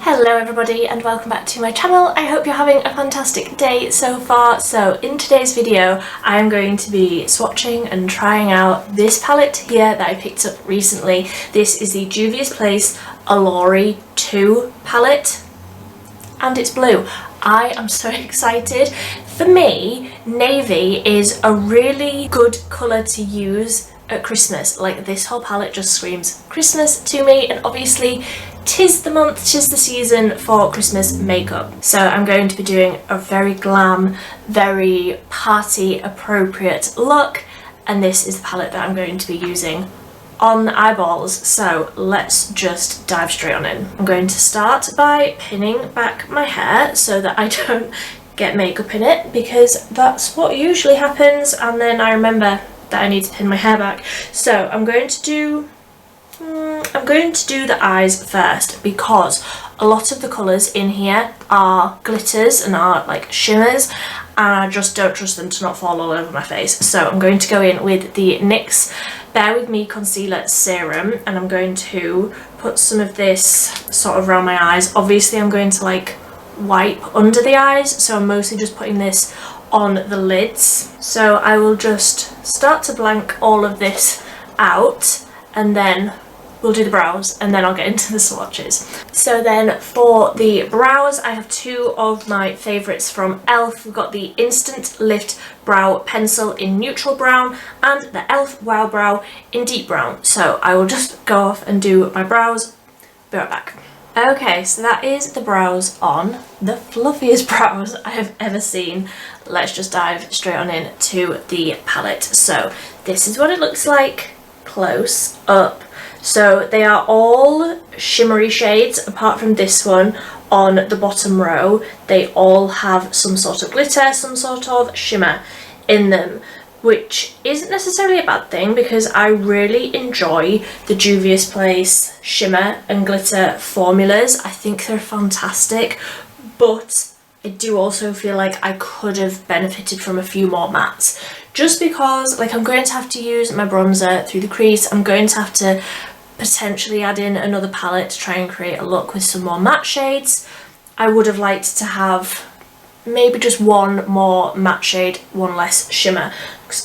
Hello everybody and welcome back to my channel. I hope you're having a fantastic day so far. So in today's video I am going to be swatching and trying out this palette here that I picked up recently. This is the JUVIA'S OLORI 2 palette and it's blue. I am so excited. For me, navy is a really good colour to use at Christmas. Like, this whole palette just screams Christmas to me, and obviously tis the month, tis the season for Christmas makeup. So I'm going to be doing a very glam, very party appropriate look, and this is the palette that I'm going to be using on the eyeballs. So let's just dive straight on in. I'm going to start by pinning back my hair so that I don't get makeup in it, because that's what usually happens, and then I remember that I need to pin my hair back. So I'm going to do the eyes first, because a lot of the colours in here are glitters and are like shimmers, and I just don't trust them to not fall all over my face. So I'm going to go in with the NYX Bear With Me Concealer Serum, and I'm going to put some of this sort of around my eyes. Obviously I'm going to like wipe under the eyes, so I'm mostly just putting this on the lids. So I will just start to blank all of this out, and then we'll do the brows, and then I'll get into the swatches. So then for the brows, I have two of my favourites from ELF. We've got the Instant Lift Brow Pencil in neutral brown and the ELF Wow Brow in deep brown. So I will just go off and do my brows. Be right back. Okay, so that is the brows on. The fluffiest brows I have ever seen. Let's just dive straight on in to the palette. So this is what it looks like close up. So they are all shimmery shades, apart from this one on the bottom row. They all have some sort of glitter, some sort of shimmer in them, which isn't necessarily a bad thing, because I really enjoy the JUVIA'S shimmer and glitter formulas. I think they're fantastic, but I do also feel like I could have benefited from a few more mattes, just because like I'm going to have to use my bronzer through the crease. I'm going to have to potentially add in another palette to try and create a look with some more matte shades. I would have liked to have maybe just one more matte shade, one less shimmer.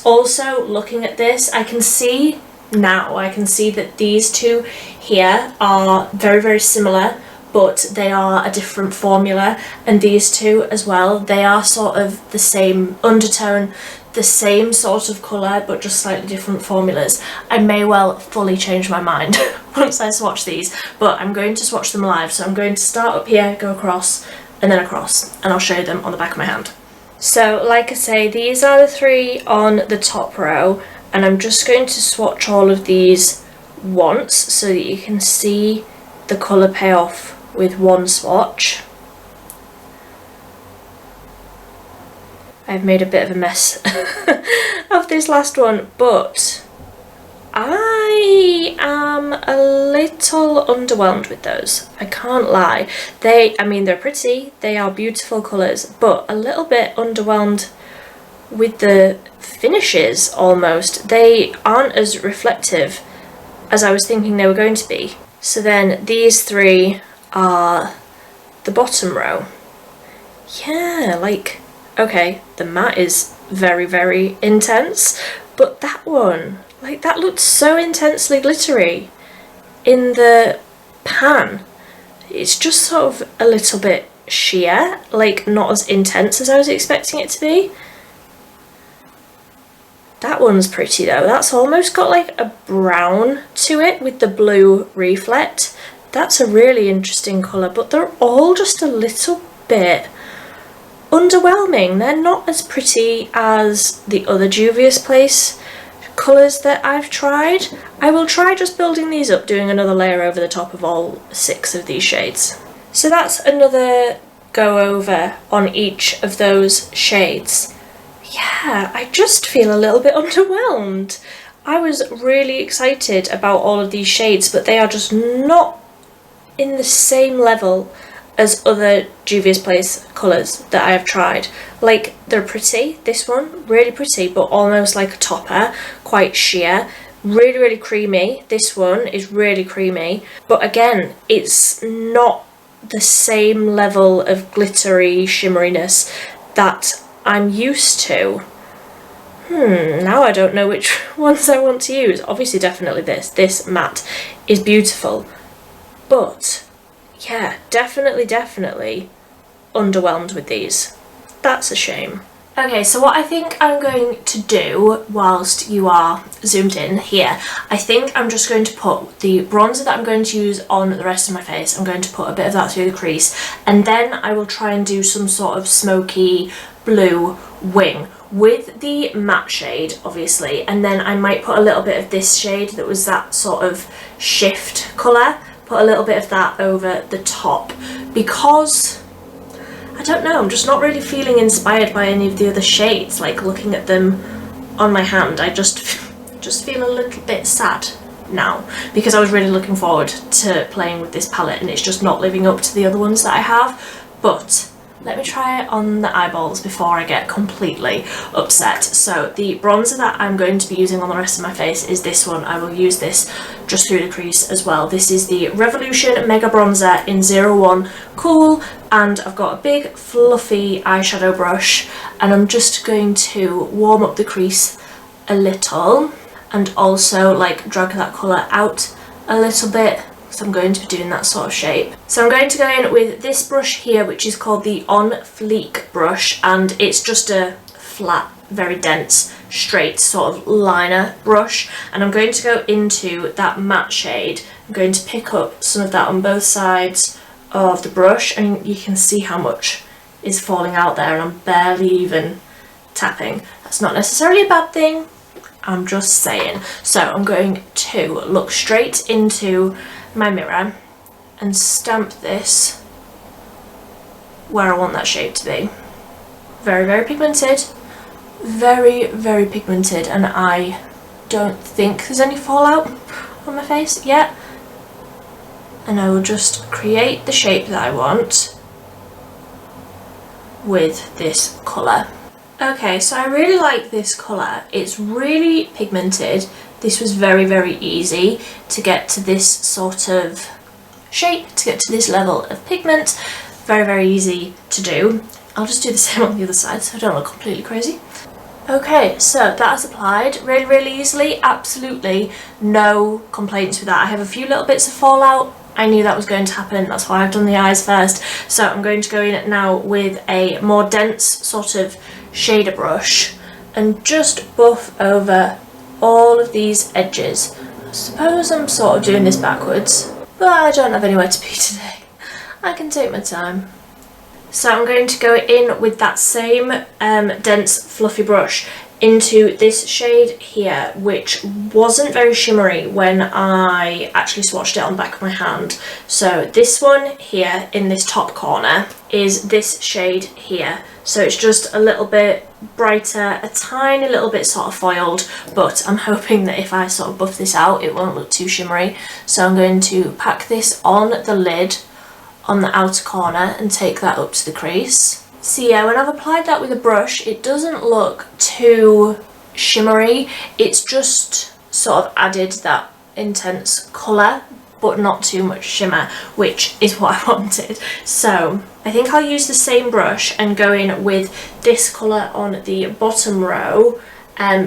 Also, looking at this, I can see that these two here are very, very similar, but they are a different formula, and these two as well, they are sort of the same undertone, the same sort of colour, but just slightly different formulas. I may well fully change my mind once I swatch these, but I'm going to swatch them live. So I'm going to start up here, go across, and then across, and I'll show you them on the back of my hand. So like I say, these are the three on the top row, and I'm just going to swatch all of these once so that you can see the colour pay off with one swatch. I've made a bit of a mess of this last one, but I am a little underwhelmed with those. I can't lie. I mean, they're pretty, they are beautiful colours, but a little bit underwhelmed with the finishes almost. They aren't as reflective as I was thinking they were going to be. So then these three are the bottom row. Yeah, like, okay, the matte is very, very intense, but that one, like, that looked so intensely glittery in the pan. It's just sort of a little bit sheer, like not as intense as I was expecting it to be. That one's pretty though. That's almost got like a brown to it with the blue reflect. That's a really interesting colour, but they're all just a little bit underwhelming. They're not as pretty as the other JUVIA'S colours that I've tried. I will try just building these up, doing another layer over the top of all 6 of these shades. So that's another go over on each of those shades. Yeah, I just feel a little bit underwhelmed. I was really excited about all of these shades, but they are just not in the same level as other JUVIA'S colours that I have tried. Like, they're pretty, this one, really pretty, but almost like a topper, quite sheer, really, really creamy. This one is really creamy, but again, it's not the same level of glittery shimmeriness that I'm used to. Now I don't know which ones I want to use. Obviously definitely this matte is beautiful, but yeah, definitely underwhelmed with these. That's a shame. Okay, so what I think I'm going to do whilst you are zoomed in here, I think I'm just going to put the bronzer that I'm going to use on the rest of my face. I'm going to put a bit of that through the crease, and then I will try and do some sort of smoky blue wing with the matte shade, obviously, and then I might put a little bit of this shade that was that sort of shift colour, put a little bit of that over the top, because I don't know, I'm just not really feeling inspired by any of the other shades. Like, looking at them on my hand, I just feel a little bit sad now, because I was really looking forward to playing with this palette and it's just not living up to the other ones that I have. But let me try it on the eyeballs before I get completely upset. So the bronzer that I'm going to be using on the rest of my face is this one. I will use this just through the crease as well. This is the Revolution Mega Bronzer in 01 Cool, and I've got a big fluffy eyeshadow brush, and I'm just going to warm up the crease a little and also like drag that colour out a little bit. So I'm going to be doing that sort of shape. So I'm going to go in with this brush here, which is called the On Fleek brush, and it's just a flat, very dense, straight sort of liner brush, and I'm going to go into that matte shade. I'm going to pick up some of that on both sides of the brush, and you can see how much is falling out there, and I'm barely even tapping. That's not necessarily a bad thing, I'm just saying. So I'm going to look straight into my mirror and stamp this where I want that shape to be. Very pigmented, very pigmented, and I don't think there's any fallout on my face yet. And I will just create the shape that I want with this colour. Okay, so I really like this colour. It's really pigmented. This was very easy to get to this sort of shape, to get to this level of pigment. Very easy to do. I'll just do the same on the other side so I don't look completely crazy. Okay, so that is applied really easily. Absolutely no complaints with that. I have a few little bits of fallout. I knew that was going to happen, that's why I've done the eyes first. So I'm going to go in now with a more dense sort of shader brush and just buff over all of these edges. I suppose I'm sort of doing this backwards, but I don't have anywhere to be today. I can take my time. So I'm going to go in with that same dense fluffy brush into this shade here, which wasn't very shimmery when I actually swatched it on the back of my hand. So this one here in this top corner is this shade here. So it's just a little bit brighter, a tiny little bit sort of foiled, but I'm hoping that if I sort of buff this out it won't look too shimmery. So I'm going to pack this on the lid on the outer corner and take that up to the crease. So yeah, when I've applied that with a brush, it doesn't look too shimmery. It's just sort of added that intense colour, but not too much shimmer, which is what I wanted. So I think I'll use the same brush and go in with this colour on the bottom row,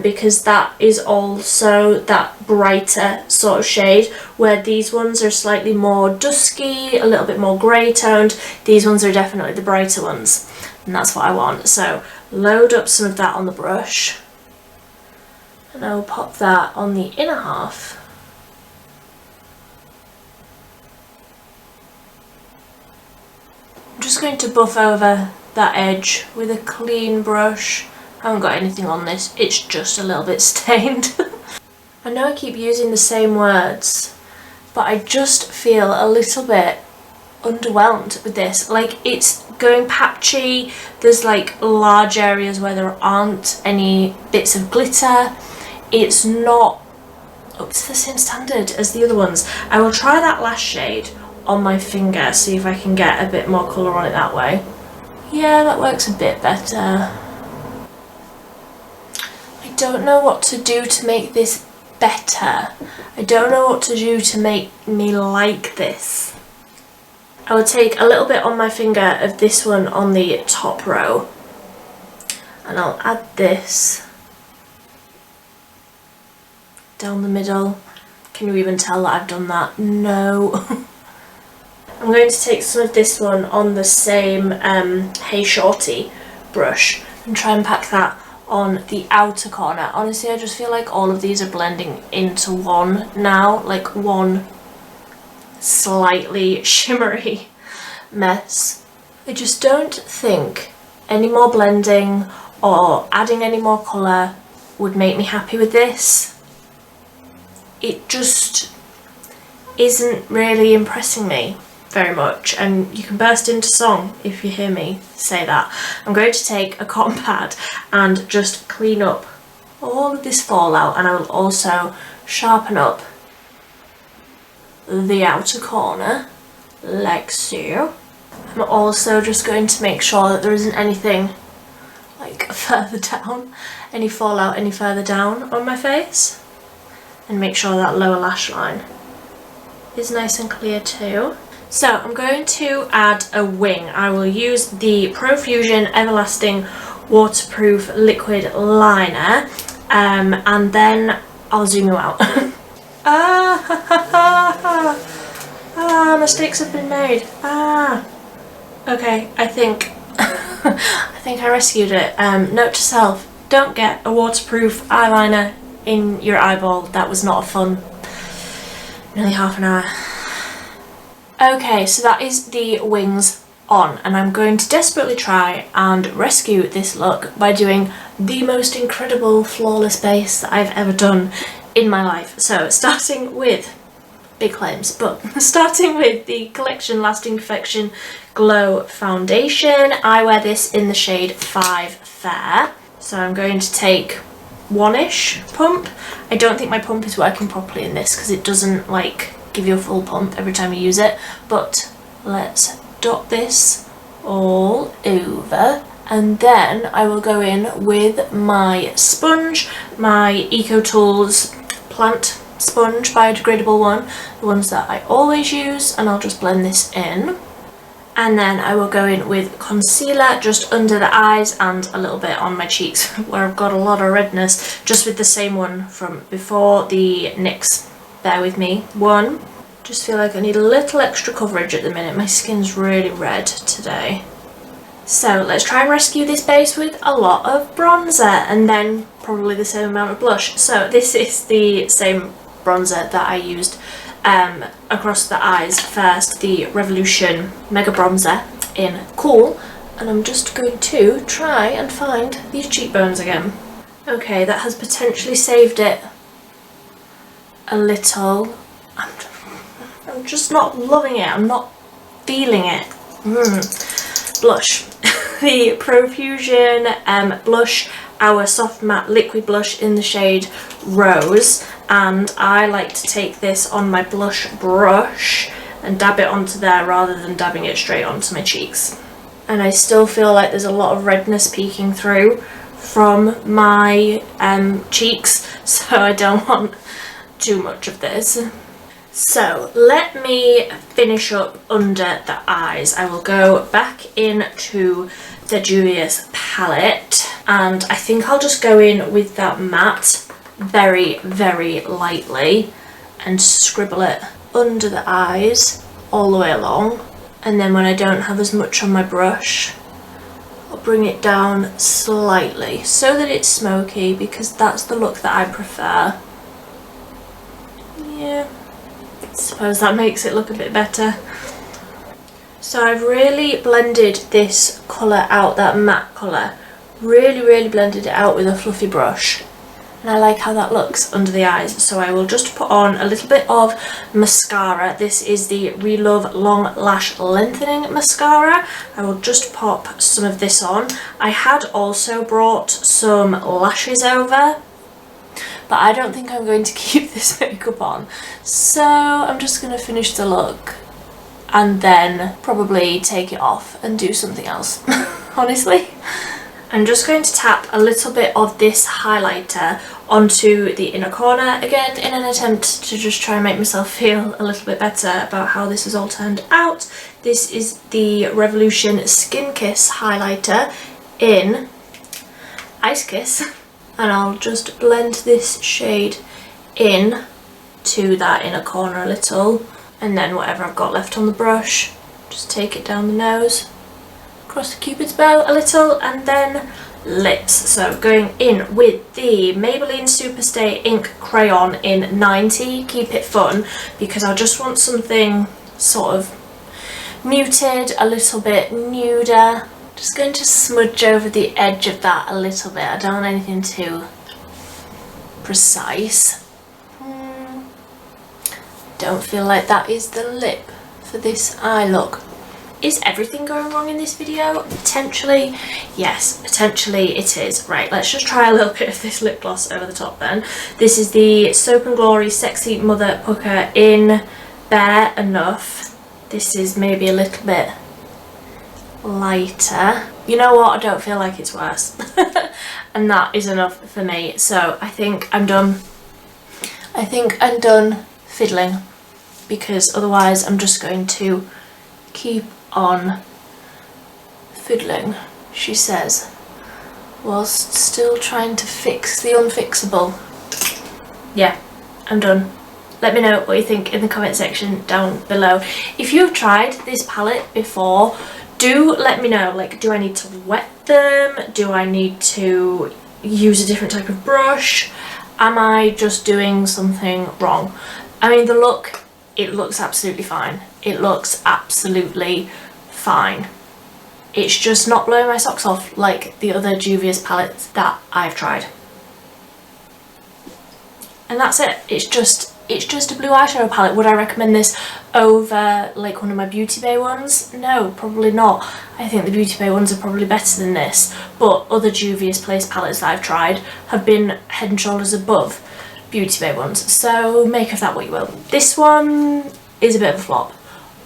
because that is also that brighter sort of shade, where these ones are slightly more dusky, a little bit more grey toned. These ones are definitely the brighter ones, and that's what I want. So load up some of that on the brush, and I will pop that on the inner half. I'm just going to buff over that edge with a clean brush. I haven't got anything on this, it's just a little bit stained. I know I keep using the same words, but I just feel a little bit underwhelmed with this. Like, it's going patchy, there's like large areas where there aren't any bits of glitter. It's not up to the same standard as the other ones. I will try that last shade on my finger, see if I can get a bit more colour on it that way. Yeah, that works a bit better. I don't know what to do to make this better. I don't know what to do to make me like this. I will take a little bit on my finger of this one on the top row, and I'll add this down the middle. Can you even tell that I've done that? No. I'm going to take some of this one on the same Hey Shorty brush and try and pack that on the outer corner. Honestly, I just feel like all of these are blending into one now, like one slightly shimmery mess. I just don't think any more blending or adding any more colour would make me happy with this. It just isn't really impressing me very much, and you can burst into song if you hear me say that. I'm going to take a cotton pad and just clean up all of this fallout, and I will also sharpen up the outer corner like so. I'm also just going to make sure that there isn't anything like further down, any fallout any further down on my face, and make sure that lower lash line is nice and clear too. So I'm going to add a wing. I will use the Profusion Everlasting Waterproof Liquid Liner, and then I'll zoom you out. Mistakes have been made. Okay, I think I think I rescued it. Note to self, don't get a waterproof eyeliner in your eyeball. That was not a fun nearly half an hour. Okay, so that is the wings on, and I'm going to desperately try and rescue this look by doing the most incredible flawless base that I've ever done in my life. So starting with, big claims, but starting with the Collection Lasting Perfection Glow Foundation. I wear this in the shade 5 Fair. So I'm going to take one-ish pump. I don't think my pump is working properly in this because it doesn't like give you a full pump every time you use it, but let's dot this all over, and then I will go in with my sponge, my EcoTools plant sponge, biodegradable one, the ones that I always use, and I'll just blend this in. And then I will go in with concealer just under the eyes and a little bit on my cheeks where I've got a lot of redness, just with the same one from before, the NYX Bear With Me one. Just feel like I need a little extra coverage at the minute. My skin's really red today. So let's try and rescue this base with a lot of bronzer and then probably the same amount of blush. So this is the same bronzer that I used across the eyes first, the Revolution Mega Bronzer in Cool, and I'm just going to try and find these cheekbones again. Okay, that has potentially saved it a little. I'm just not loving it, I'm not feeling it. Blush. The Profusion blush, our soft matte liquid blush in the shade Rose, and I like to take this on my blush brush and dab it onto there rather than dabbing it straight onto my cheeks. And I still feel like there's a lot of redness peeking through from my cheeks, so I don't want too much of this. So let me finish up under the eyes. I will go back into the JUVIA'S palette, and I think I'll just go in with that matte very, very lightly and scribble it under the eyes all the way along. And then when I don't have as much on my brush, I'll bring it down slightly so that it's smoky, because that's the look that I prefer. Yeah. Suppose that makes it look a bit better. So I've really blended this colour out, that matte colour, really blended it out with a fluffy brush, and I like how that looks under the eyes. So I will just put on a little bit of mascara. This is the Relove Long Lash Lengthening Mascara. I will just pop some of this on. I had also brought some lashes over, but I don't think I'm going to keep this makeup on, so I'm just going to finish the look and then probably take it off and do something else, honestly. I'm just going to tap a little bit of this highlighter onto the inner corner again in an attempt to just try and make myself feel a little bit better about how this has all turned out. This is the Revolution Skin Kiss highlighter in Ice Kiss, and I'll just blend this shade in to that inner corner a little, and then whatever I've got left on the brush, just take it down the nose, across the cupid's bow a little, and then lips. So going in with the Maybelline Superstay Ink Crayon in 90, keep it fun, because I just want something sort of muted, a little bit nuder. Just going to smudge over the edge of that a little bit. I don't want anything too precise. Don't feel like that is the lip for this eye look. Is everything going wrong in this video? Potentially, yes, potentially it is. Right, let's just try a little bit of this lip gloss over the top then. This is the Soap & Glory Sexy Mother Pucker in Bare Enough. This is maybe a little bit lighter. You know what, I don't feel like it's worse. And that is enough for me. So I think I'm done. I think I'm done fiddling, because otherwise I'm just going to keep on fiddling, she says, whilst still trying to fix the unfixable. Yeah, I'm done. Let me know what you think in the comment section down below. If you've tried this palette before, do let me know. Like, do I need to wet them? Do I need to use a different type of brush? Am I just doing something wrong? I mean, the look, it looks absolutely fine. It looks absolutely fine. It's just not blowing my socks off like the other JUVIA'S palettes that I've tried. And that's it. It's just a blue eyeshadow palette. Would I recommend this over like one of my Beauty Bay ones? No, probably not. I think the Beauty Bay ones are probably better than this, but other JUVIA'S Place palettes that I've tried have been head and shoulders above Beauty Bay ones, so make of that what you will. This one is a bit of a flop.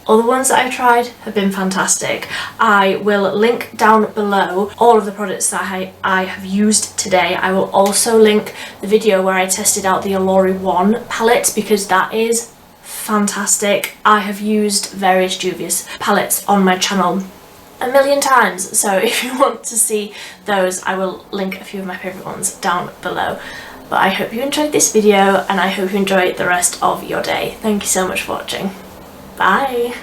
Other ones that I've tried have been fantastic. I will link down below all of the products that I have used today. I will also link the video where I tested out the OLORI 1 palette, because that is fantastic. I have used various JUVIA'S palettes on my channel a million times, so if you want to see those, I will link a few of my favourite ones down below. But I hope you enjoyed this video, and I hope you enjoy the rest of your day. Thank you so much for watching. Bye!